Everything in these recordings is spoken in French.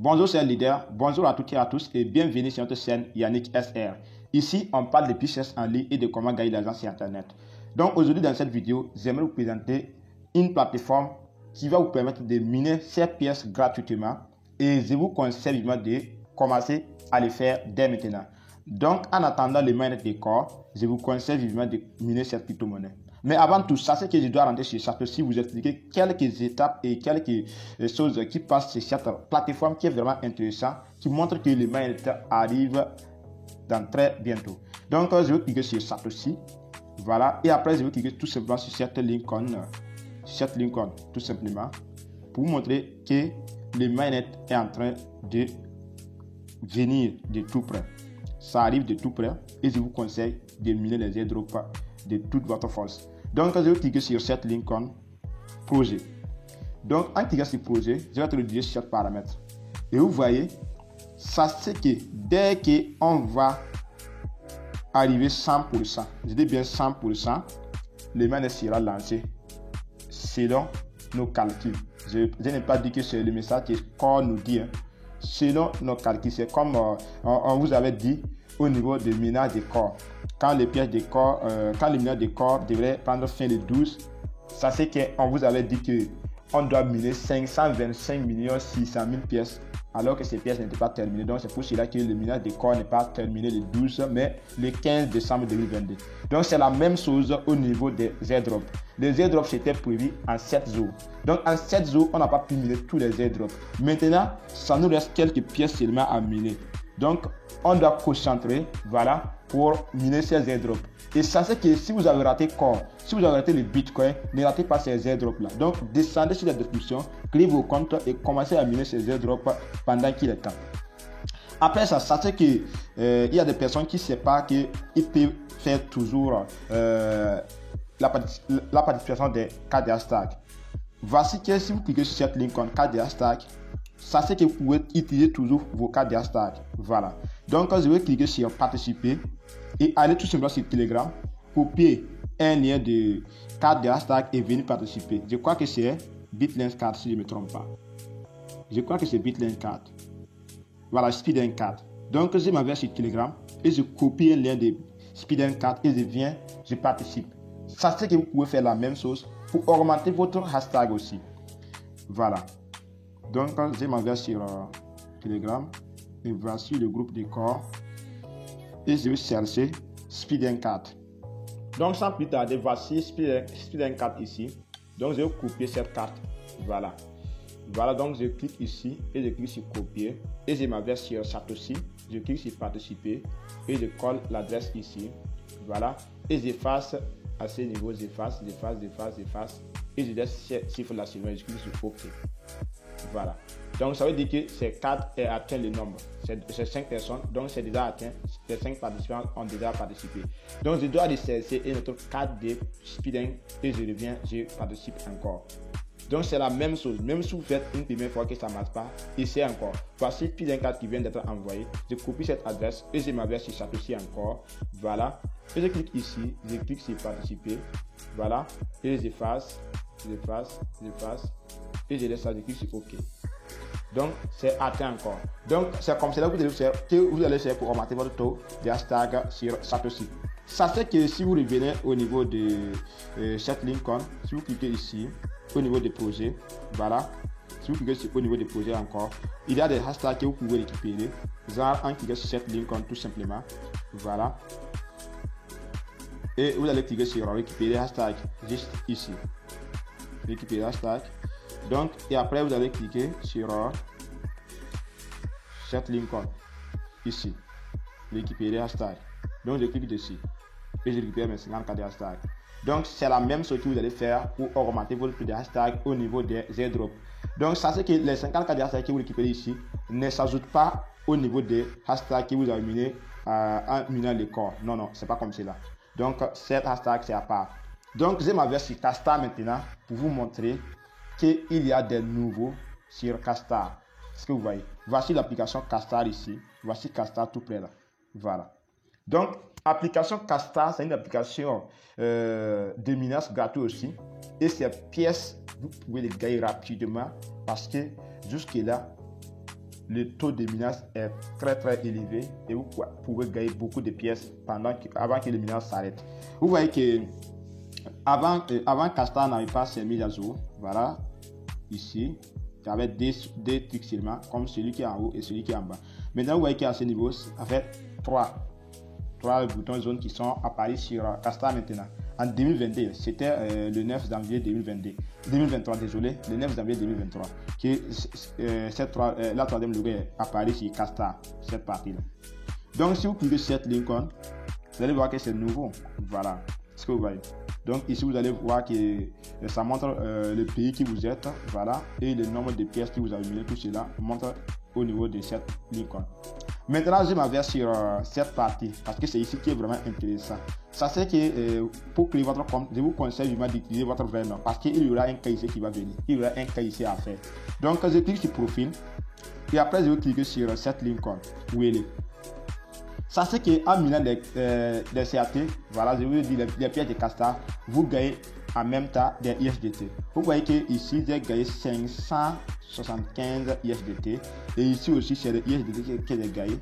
Bonjour chers leaders, bonjour à toutes et à tous et bienvenue sur notre chaîne Yannick SR. Ici, on parle de business en ligne et de comment gagner de l'argent sur Internet. Donc aujourd'hui dans cette vidéo, j'aimerais vous présenter une plateforme qui va vous permettre de miner ces pièces gratuitement et je vous conseille vivement de commencer à le faire dès maintenant. Donc en attendant le mainnet des corps, je vous conseille vivement de miner cette crypto-monnaie. Mais avant tout, sachez que je dois rentrer sur cette aussi vous expliquer quelques étapes et quelques choses qui passent sur cette plateforme qui est vraiment intéressante, qui montre que le mainnet arrive dans très bientôt. Donc je vais cliquer sur Satoshi, voilà, et après je vais cliquer tout simplement sur cette Lincoln, tout simplement, pour vous montrer que le mainnet est en train de venir de tout près. Ça arrive de tout près et je vous conseille de miner les airdrops de toute votre force. Donc je vais cliquer sur cette Lincoln projet. Donc en cliquant sur projet, je vais introduire ce paramètre. Et vous voyez, ça c'est que dès qu'on va arriver 100%, je dis bien 100%, le mainnet sera lancé selon nos calculs. Je n'ai pas dit que c'est le message qu'on nous dit. Selon nos calculs, c'est comme on vous avait dit au niveau du minage des corps. Quand les pièces de corps, quand le minage des corps devrait prendre fin le 12, ça c'est qu'on vous avait dit que on doit miner 525 600 000 pièces alors que ces pièces n'étaient pas terminées. Donc c'est pour cela que le minage des corps n'est pas terminé le 12 mais le 15 décembre 2022. Donc c'est la même chose au niveau des airdrops. Les airdrops c'était prévu en 7 jours. Donc en 7 jours, on n'a pas pu miner tous les airdrops. Maintenant, ça nous reste quelques pièces seulement à miner. Donc on doit concentrer, voilà, pour miner ces airdrops. Et sachez que si vous avez raté Core, si vous avez raté le Bitcoin, ne ratez pas ces airdrops là. Donc descendez sur la description, créez vos comptes et commencez à miner ces airdrops pendant qu'il est temps. Après ça, sachez que il y a des personnes qui ne savent pas qu'ils peuvent faire toujours la participation des cartes de hashtag. Voici que si vous cliquez sur cette link en carte de hashtag, sachez que vous pouvez utiliser toujours vos cartes de hashtag. Voilà. Donc je vais cliquer sur participer et aller tout simplement sur Telegram, copier un lien de carte de hashtag et venir participer. Je crois que c'est Bitcoin Card si je ne me trompe pas. Je crois que c'est Bitcoin Card. Voilà, Speeding Card. Donc je m'en vais sur Telegram et je copie un lien de Speeding Card et je participe. Sachez que vous pouvez faire la même chose pour augmenter votre hashtag aussi. Voilà. Donc je m'en vais sur Telegram et voici le groupe de corps et je vais chercher Speeding Card. Donc sans plus tarder, voici Speeding Card ici. Donc je vais copier cette carte. Voilà. Voilà, donc je clique ici et je clique sur copier et je m'en vais sur Satoshi. Je clique sur participer et je colle l'adresse ici. Voilà. Et j'efface à ce niveau, j'efface et je laisse chiffre là sur je clique sur OK. Voilà. Donc ça veut dire que ces cartes ont atteint le nombre. C'est 5 personnes, donc c'est déjà atteint. Les 5 participants ont déjà participé. Donc je dois aller chercher une autre carte de speeding et je reviens, je participe encore. Donc c'est la même chose, même si vous faites une première fois que ça ne marche pas, essayez encore. Voici speeding card qui vient d'être envoyé. Je copie cette adresse et je m'avais sur Satoshi encore. Voilà. Et je clique ici, je clique sur participer. Voilà. Et j'efface. Et je laisse ça, je clique sur OK. Donc c'est atteint encore. Donc c'est comme cela que vous allez faire pour augmenter votre taux de hashtag sur Satoshi. Sachez que si vous revenez au niveau de cette Lincoln, si vous cliquez ici, au niveau des projets, voilà, si vous cliquez au niveau des projets encore, il y a des hashtags que vous pouvez récupérer, genre en cliquant sur cette Lincoln tout simplement, voilà, et vous allez cliquer sur récupérer hashtag juste ici, récupérer hashtag, donc et après vous allez cliquer sur cette Lincoln ici, récupérer hashtag, donc je clique dessus et je récupère mes 50 cartes de hashtag. Donc c'est la même chose que vous allez faire pour augmenter votre prix de hashtag au niveau des airdrops. Donc sachez que les 50 cartes de hashtag que vous récupérez ici ne s'ajoutent pas au niveau des hashtags que vous avez minés en minant les corps. Non, c'est pas comme cela. Donc cet hashtag c'est à part. Donc je m'avais sur Castar maintenant pour vous montrer qu'il y a des nouveaux sur Castar. Ce que vous voyez. Voici l'application Castar ici. Voici Castar tout près là. Voilà. Donc application Castar, c'est une application de minage gratuit aussi. Et ces pièces, vous pouvez les gagner rapidement parce que jusque là, le taux de minage est très élevé et vous pouvez gagner beaucoup de pièces avant que le minage s'arrête. Vous voyez que avant Castar n'avait pas ses mises à jour. Voilà, ici, il y avait deux trucs seulement, comme celui qui est en haut et celui qui est en bas. Maintenant, vous voyez qu'à ce niveau, ça fait trois boutons jaunes qui sont apparus sur Castar maintenant. En 2022, c'était le 9 janvier 2023, désolé, le 9 janvier 2023, que la troisième logo est apparue sur Castar, cette partie-là. Donc, si vous cliquez sur cette Lincoln, vous allez voir que c'est nouveau. Voilà ce que vous voyez. Donc, ici, vous allez voir que ça montre le pays qui vous êtes, voilà, et le nombre de pièces que vous avez mis, tout cela montre au niveau de cette Lincoln. Maintenant, je m'avance sur cette partie parce que c'est ici qui est vraiment intéressant. Ça c'est que pour créer votre compte, je vous conseille vraiment d'utiliser votre vrai nom parce qu'il y aura un cas ici qui va venir. Il y aura un cas ici à faire. Donc, je clique sur profil et après, je vais cliquer sur cette Lincoln. Où elle est. Ça c'est qu'en minant des CAT, voilà, je vous dis les pièces de Castar, vous gagnez en même temps des ISDT. Vous voyez que ici j'ai gagné 575 ISDT et ici aussi c'est le ISDT que j'ai gagné.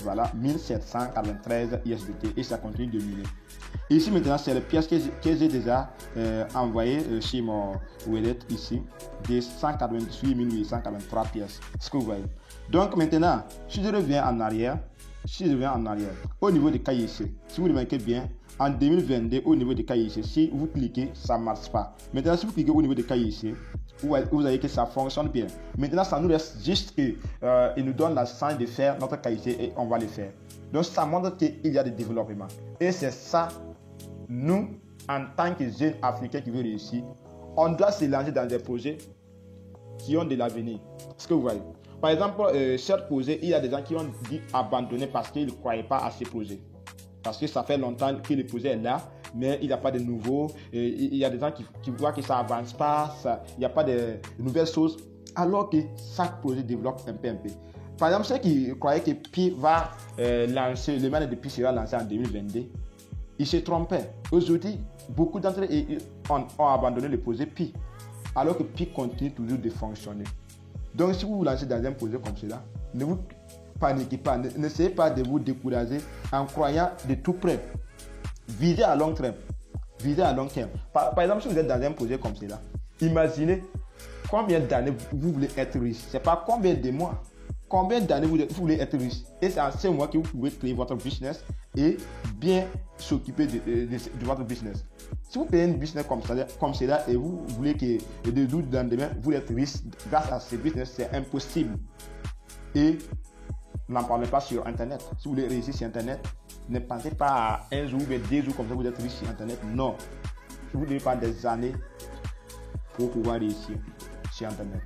Voilà, 1743 ISDT et ça continue de miner. Ici maintenant c'est les pièces que j'ai déjà envoyées chez mon wallet ici, de 198 843 pièces. Ce que vous voyez. Donc maintenant, si je reviens en arrière, au niveau de KIC, si vous remarquez bien, en 2022, au niveau de KIC, si vous cliquez, ça ne marche pas. Maintenant, si vous cliquez au niveau de KIC, vous voyez que ça fonctionne bien. Maintenant, ça nous reste juste qu'il nous donne la chance de faire notre KIC et on va le faire. Donc, ça montre qu'il y a des développements. Et c'est ça, nous, en tant que jeunes Africains qui veulent réussir, on doit se lancer dans des projets qui ont de l'avenir. Ce que vous voyez. Par exemple, ce projet, il y a des gens qui ont dit abandonner parce qu'ils ne croyaient pas à ce projet. Parce que ça fait longtemps que le projet est là, mais il n'y a pas de nouveau. Il y a des gens qui voient que ça n'avance pas, il n'y a pas de nouvelles choses, alors que chaque projet développe un peu. Par exemple, ceux qui croyaient que Pi va lancer, le manège de Pi sera lancé en 2022, ils se trompaient. Aujourd'hui, beaucoup d'entre eux ont abandonné le projet Pi, alors que Pi continue toujours de fonctionner. Donc, si vous vous lancez dans un projet comme cela, ne vous paniquez pas, n'essayez pas de vous décourager en croyant de tout près. Visez à long terme. Par exemple, si vous êtes dans un projet comme cela, imaginez combien d'années vous voulez être riche. Ce n'est pas combien de mois. Combien d'années vous voulez être riche. Et c'est en ces mois que vous pouvez créer votre business et bien s'occuper de votre business. Si vous créez un business comme cela et vous voulez que de jour dans demain, vous êtes riche grâce à ce business, c'est impossible. Et n'en parlez pas sur Internet. Si vous voulez réussir sur Internet, ne pensez pas à un jour ou 2 jours comme ça vous êtes riche sur Internet. Non. Vous devez prendre des années pour pouvoir réussir sur Internet.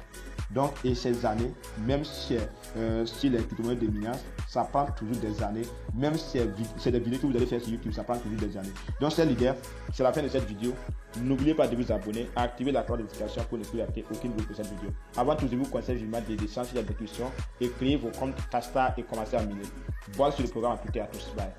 Donc, et ces années, même si les crypto-monnaies de minage, ça prend toujours des années. Même si c'est des vidéos que vous allez faire sur YouTube, ça prend toujours des années. Donc, c'est l'idée. C'est la fin de cette vidéo. N'oubliez pas de vous abonner, activer la cloche de notification pour ne plus rater aucune de cette vidéo. Avant tout, je vous conseille vivement de descendre sur la description et créer vos comptes Castar et commencer à miner. Voilà sur le programme à toutes et à tous. Bye.